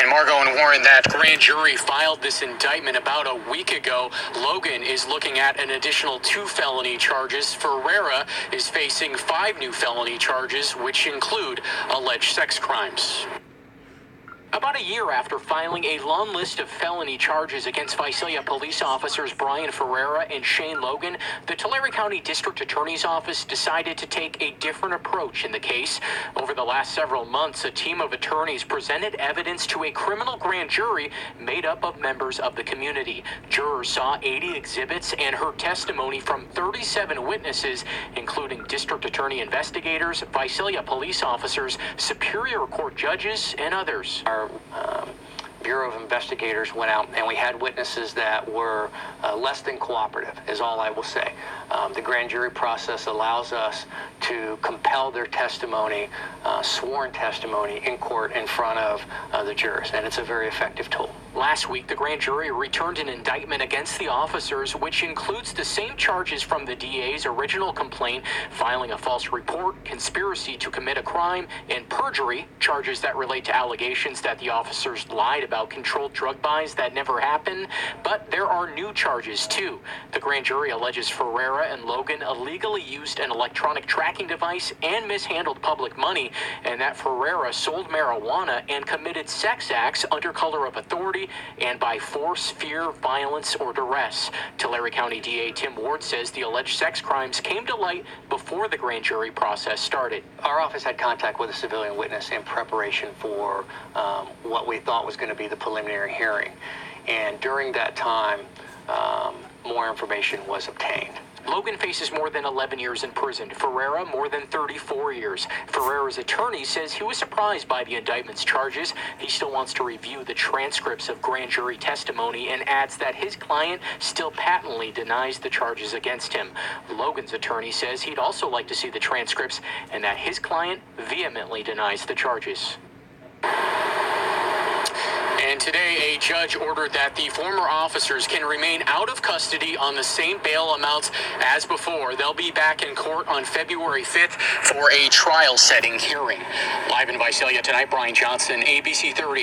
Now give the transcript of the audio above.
Margot and Warren, that grand jury filed this indictment about a week ago. Logan is looking at an additional 2 felony charges. Ferreira is facing 5 new felony charges, which include alleged sex crimes. About a year after filing a long list of felony charges against Visalia police officers Brian Ferreira and Shane Logan, the Tulare County District Attorney's Office decided to take a different approach in the case. Over the last several months, a team of attorneys presented evidence to a criminal grand jury made up of members of the community. Jurors saw 80 exhibits and heard testimony from 37 witnesses, including district attorney investigators, Visalia police officers, Superior Court judges, and others. Our Bureau of Investigators went out and we had witnesses that were less than cooperative, is all I will say. The grand jury process allows us to compel their testimony, sworn testimony, in court in front of the jurors, and it's a very effective tool. Last week, the grand jury returned an indictment against the officers, which includes the same charges from the DA's original complaint: filing a false report, conspiracy to commit a crime, and perjury, charges that relate to allegations that the officers lied about controlled drug buys that never happened. But there are new charges, too. The grand jury alleges Ferreira and Logan illegally used an electronic tracking device and mishandled public money, and that Ferreira sold marijuana and committed sex acts under color of authority and by force, fear, violence, or duress. Tulare County DA Tim Ward says the alleged sex crimes came to light before the grand jury process started. Our office had contact with a civilian witness in preparation for what we thought was going to be the preliminary hearing. And during that time, more information was obtained. Logan faces more than 11 years in prison. Ferreira, more than 34 years. Ferreira's attorney says he was surprised by the indictment's charges. He still wants to review the transcripts of grand jury testimony and adds that his client still patently denies the charges against him. Logan's attorney says he'd also like to see the transcripts and that his client vehemently denies the charges. And today, a judge ordered that the former officers can remain out of custody on the same bail amounts as before. They'll be back in court on February 5th for a trial-setting hearing. Live in Visalia tonight, Brian Johnson, ABC 30.